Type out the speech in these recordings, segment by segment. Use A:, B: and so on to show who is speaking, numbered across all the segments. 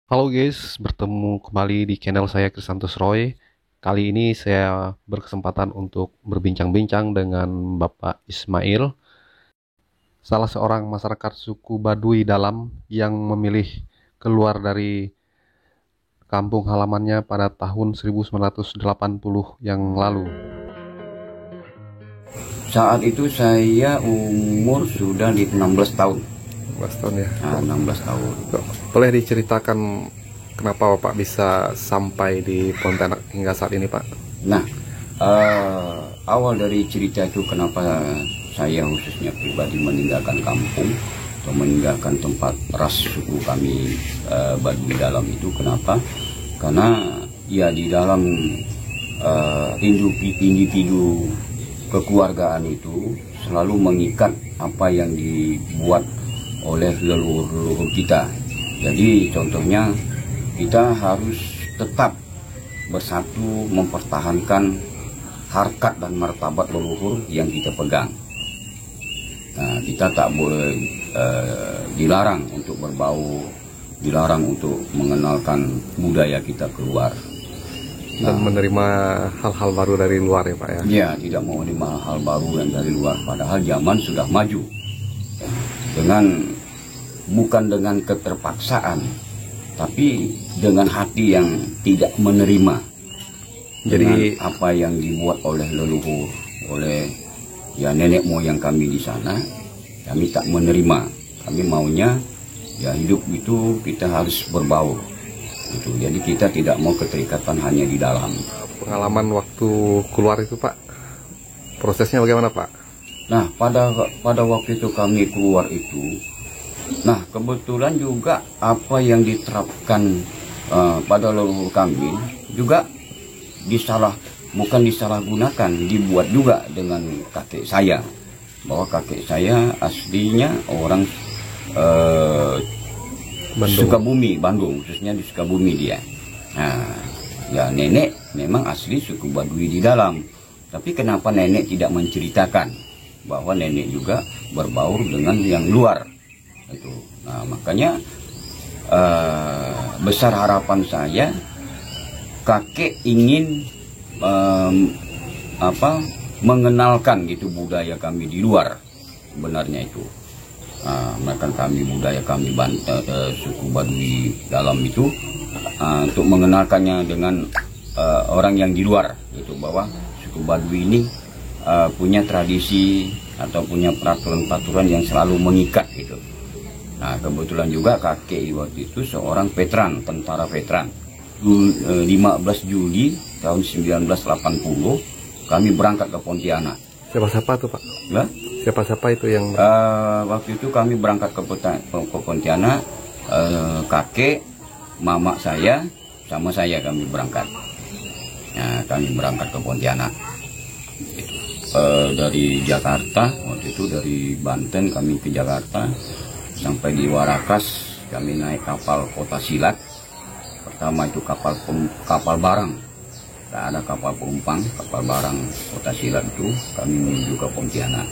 A: Halo guys, bertemu kembali di channel saya Krisantus Roy. Kali ini saya berkesempatan untuk berbincang-bincang dengan Bapak Ismail, salah seorang masyarakat suku Baduy Dalam yang memilih keluar dari kampung halamannya pada tahun 1980 yang lalu.
B: Saat itu saya umur sudah di 16 tahun.
A: 16 tahun ya.
B: Nah, 16 tahun.
A: Boleh diceritakan kenapa Bapak bisa sampai di Pontianak hingga saat ini, Pak?
B: Nah, awal dari cerita itu kenapa saya khususnya pribadi meninggalkan kampung atau meninggalkan tempat ras suku kami Baduy Dalam itu kenapa? Karena ya di dalam individu kekeluargaan itu selalu mengikat apa yang dibuat oleh leluhur-leluhur kita. Jadi contohnya kita harus tetap bersatu mempertahankan harkat dan martabat leluhur yang kita pegang. Nah, kita tak boleh dilarang untuk berbau, dilarang untuk mengenalkan budaya kita keluar.
A: Dan menerima hal-hal baru dari luar ya Pak ya?
B: Ya, tidak mau menerima hal baru yang dari luar. Padahal zaman sudah maju. Bukan dengan keterpaksaan, tapi dengan hati yang tidak menerima. Jadi apa yang dibuat oleh leluhur, oleh ya nenek moyang kami di sana, kami tak menerima. Kami maunya ya hidup itu kita harus berbaur. Itu. Jadi kita tidak mau keterikatan hanya di dalam.
A: Pengalaman waktu keluar itu Pak, prosesnya bagaimana Pak?
B: Nah, pada waktu itu kami keluar itu, nah kebetulan juga apa yang diterapkan pada leluhur kami juga bukan disalahgunakan, dibuat juga dengan kakek saya. Bahwa kakek saya aslinya orang Sukabumi, Bandung, khususnya di Sukabumi dia. Nah, ya nenek memang asli suku Baduy di dalam. Tapi kenapa nenek tidak menceritakan bahwa nenek juga berbaur dengan yang luar? Itu. Nah, makanya besar harapan saya kakek ingin mengenalkan gitu budaya kami di luar, sebenarnya itu. Bahkan kami budaya kami suku Baduy Dalam itu untuk mengenalkannya dengan orang yang di luar, itu bahwa suku Baduy ini punya tradisi atau punya peraturan-peraturan yang selalu mengikat gitu. Nah, kebetulan juga kakek waktu itu seorang veteran, tentara veteran. 15 Juli tahun 1980 kami berangkat ke Pontianak.
A: Siapa-siapa tuh Pak?
B: Ya?
A: Siapa-siapa itu yang
B: waktu itu kami berangkat ke Pontianak, kakek, mama saya, sama saya kami berangkat. Nah, kami berangkat ke Pontianak. Dari Jakarta, waktu itu dari Banten kami ke Jakarta, sampai di Warakas kami naik kapal Kota Silat. Pertama itu kapal barang, tak ada kapal penumpang, kapal barang Kota Silat itu kami menuju ke Pontianak.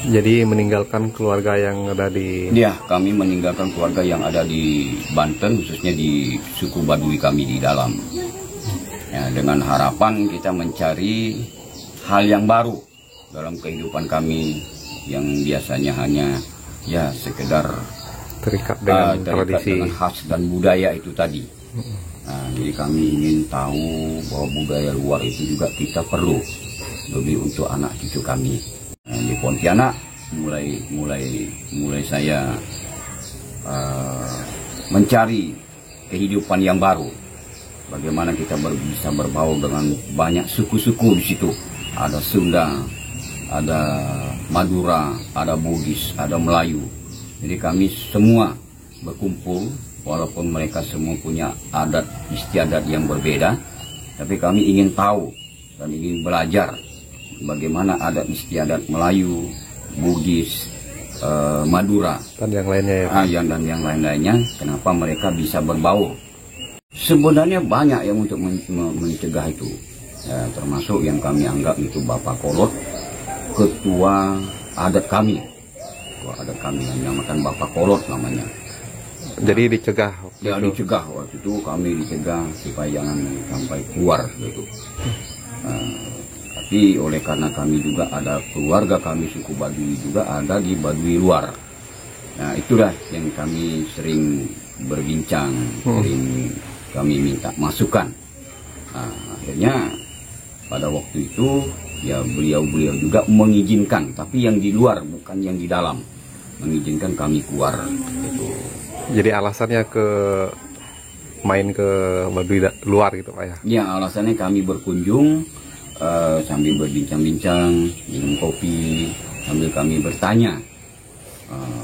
A: jadi meninggalkan keluarga yang ada di...
B: Ya, kami meninggalkan keluarga yang ada di Banten, khususnya di suku Baduy kami di dalam. Ya, dengan harapan kita mencari hal yang baru dalam kehidupan kami yang biasanya hanya ya sekedar
A: terikat dengan tradisi,
B: dengan khas dan budaya itu tadi. Nah, jadi kami ingin tahu bahwa budaya luar itu juga kita perlu lebih untuk anak cucu kami. Di Pontianak mulai saya mencari kehidupan yang baru. Bagaimana kita bisa berbaur dengan banyak suku-suku di situ. Ada Sunda, ada Madura, ada Bugis, ada Melayu. Jadi kami semua berkumpul, walaupun mereka semua punya adat istiadat yang berbeda, tapi kami ingin tahu dan ingin belajar bagaimana adat istiadat Melayu, Bugis, Madura
A: dan yang lainnya ya.
B: Dan yang lain-lainnya, kenapa mereka bisa berbaur. Sebenarnya banyak yang untuk mencegah itu, ya, termasuk yang kami anggap itu Bapak Kolot, ketua adat kami yang dinamakan Bapak Kolot namanya.
A: Jadi dicegah
B: Ya dicegah waktu itu, kami dicegah supaya jangan sampai keluar gitu. Tapi oleh karena kami juga ada keluarga kami suku Baduy juga ada di Baduy luar. Nah itulah yang kami sering berbincang, sering kami minta masukan. Nah, akhirnya pada waktu itu ya beliau juga mengizinkan, tapi yang di luar bukan yang di dalam, mengizinkan kami keluar gitu.
A: Jadi alasannya main ke Baduy luar gitu Pak ya?
B: Ya alasannya kami berkunjung sambil berbincang-bincang, minum kopi, sambil kami bertanya.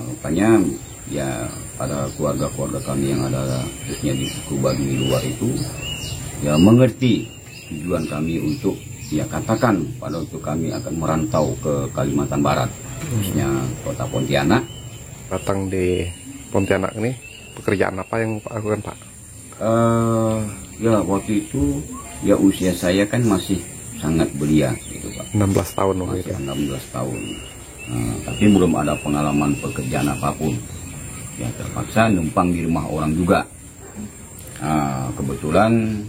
B: Rupanya ya pada keluarga-keluarga kami yang ada khususnya di suku Baduy luar itu ya mengerti tujuan kami untuk ya katakan pada waktu kami akan merantau ke Kalimantan Barat, khususnya kota Pontianak.
A: Datang di Pontianak ini pekerjaan apa yang Pak lakukan Pak?
B: Ya waktu itu ya usia saya kan masih sangat belia gitu Pak.
A: 16 tahun waktu
B: Masih
A: itu.
B: 16 tahun. Tapi belum ada pengalaman pekerjaan apapun. Ya terpaksa numpang di rumah orang juga. Kebetulan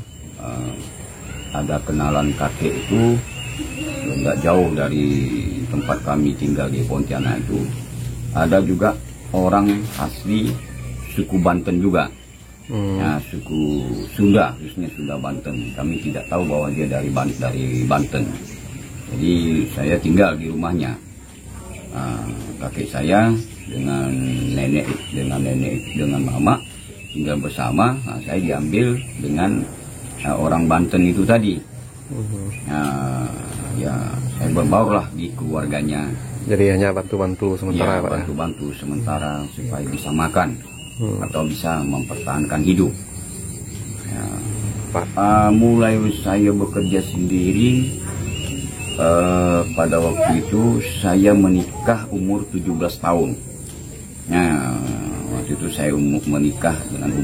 B: ada kenalan kakek itu tidak jauh dari tempat kami tinggal di Pontianak itu. Ada juga orang asli suku Banten juga. Ya, suku Sunda, khususnya Sunda Banten. Kami tidak tahu bahwa dia dari Banten. Jadi saya tinggal di rumahnya. Kakek saya dengan nenek dengan mama tinggal bersama. Saya diambil dengan orang Banten itu tadi. Ya saya berbaurlah di keluarganya.
A: Jadi hanya bantu-bantu sementara
B: Ya,
A: Pak?
B: bantu-bantu sementara supaya bisa makan atau bisa mempertahankan hidup. Ya, mulai saya bekerja sendiri pada waktu itu saya menikah umur 17 tahun. Nah, waktu itu saya menikah dengan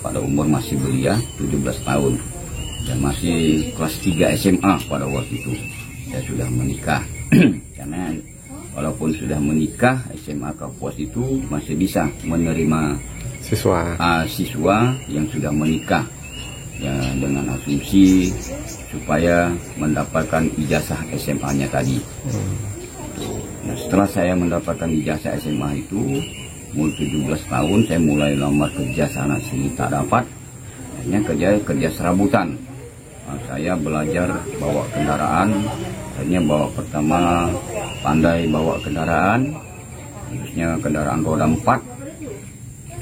B: pada umur masih belia 17 tahun dan masih kelas 3 SMA pada waktu itu saya sudah menikah. Karena walaupun sudah menikah, SMA Kapuas itu masih bisa menerima siswa yang sudah menikah ya, dengan asumsi supaya mendapatkan ijazah SMA-nya tadi. Nah, setelah saya mendapatkan ijazah SMA itu umur 17 tahun saya mulai lamar kerja sana sini tak dapat. Akhirnya kerja serabutan. Nah, saya belajar bawa kendaraan. Akhirnya pertama pandai bawa kendaraan, khususnya kendaraan roda 4.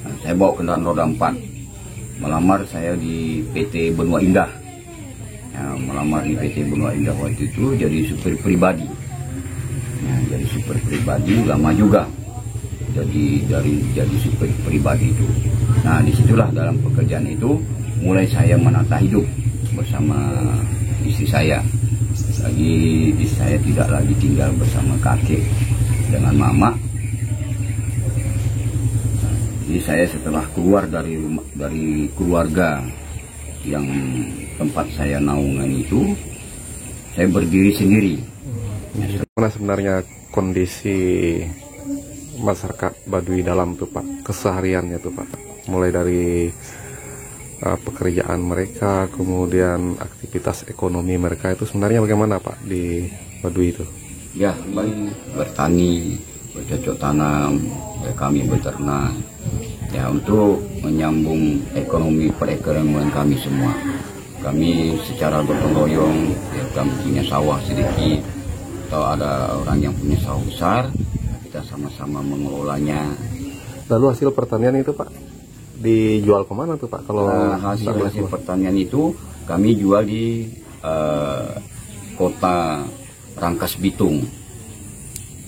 B: Nah, saya bawa kendaraan roda 4. Melamar saya di PT Benua Indah. Ya, melamar di PT Benua Indah waktu itu jadi supir pribadi. Ya, jadi supir pribadi lama juga. Jadi supir pribadi itu. Nah, disitulah dalam pekerjaan itu mulai saya menata hidup bersama istri saya. Lagi saya tidak lagi tinggal bersama kakek dengan mama. Jadi saya setelah keluar dari keluarga yang tempat saya naungan itu, saya berdiri sendiri.
A: Gimana sebenarnya kondisi masyarakat Baduy dalam tuh Pak, kesehariannya tuh Pak, mulai dari pekerjaan mereka, kemudian aktivitas ekonomi mereka itu sebenarnya bagaimana Pak di Baduy itu?
B: Ya, baik bertani, bercocok tanam, ya kami beternak, ya untuk menyambung perekonomian kami semua. Kami secara gotong royong, ya kami punya sawah sedikit, atau ada orang yang punya sawah besar, kita sama-sama mengelolanya.
A: Lalu hasil pertanian itu Pak dijual kemana tuh Pak? Kalau
B: hasil pertanian itu kami jual di kota Rangkas Bitung.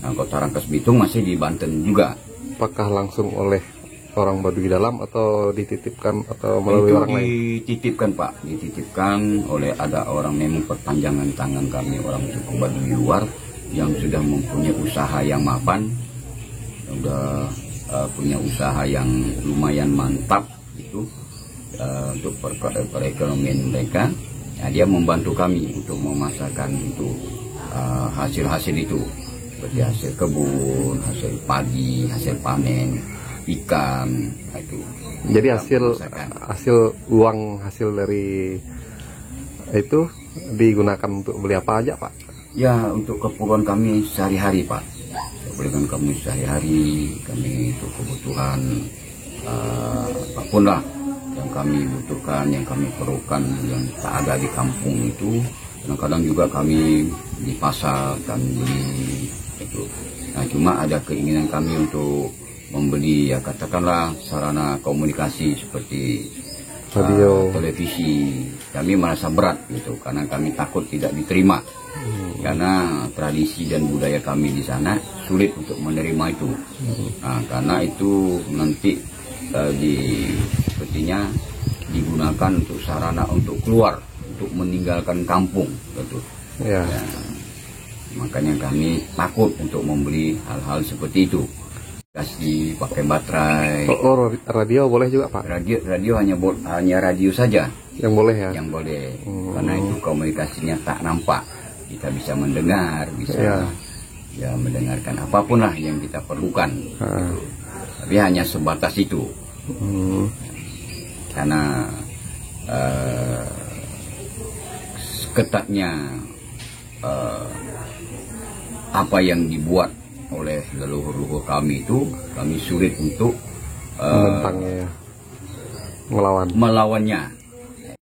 B: Nah, kota Rangkas Bitung masih di Banten juga.
A: Apakah langsung oleh orang Baduy dalam atau dititipkan atau melalui orang lain?
B: Dititipkan Pak, dititipkan oleh ada orang memang perpanjangan tangan kami, orang suku Baduy luar yang sudah mempunyai usaha yang mapan, sudah punya usaha yang lumayan mantap itu untuk perekonomian mereka. Ya, dia membantu kami untuk memasarkan itu hasil-hasil itu, seperti hasil kebun, hasil padi, hasil panen, ikan itu.
A: Jadi
B: kita
A: hasil
B: usahakan.
A: uang hasil dari itu digunakan untuk beli apa aja, Pak?
B: Ya, untuk keperluan kami sehari-hari, Pak. Keperluan kami sehari-hari, kami untuk kebutuhan apapun lah yang kami butuhkan, yang kami perlukan, yang tak ada di kampung itu. Kadang-kadang juga kami di pasar, kami beli itu. Nah, cuma ada keinginan kami untuk membeli, ya katakanlah sarana komunikasi seperti
A: Radio.
B: televisi. Kami merasa berat gitu, karena kami takut tidak diterima. Karena tradisi dan budaya kami di sana sulit untuk menerima itu. Nah, karena itu nanti sepertinya digunakan untuk sarana untuk keluar, untuk meninggalkan kampung gitu.
A: Ya.
B: Ya, makanya kami takut untuk membeli hal-hal seperti itu. Kasih pakai baterai.
A: Oh, radio boleh juga, Pak?
B: Radio hanya radio saja
A: Yang boleh ya?
B: yang boleh, karena itu komunikasinya tak nampak. Kita bisa mendengar, bisa ya mendengarkan apapun lah yang kita perlukan. Tapi hanya sebatas itu. Karena ketatnya apa yang dibuat oleh leluhur-leluhur kami itu, kami sulit untuk
A: Menentangnya ya. Melawannya.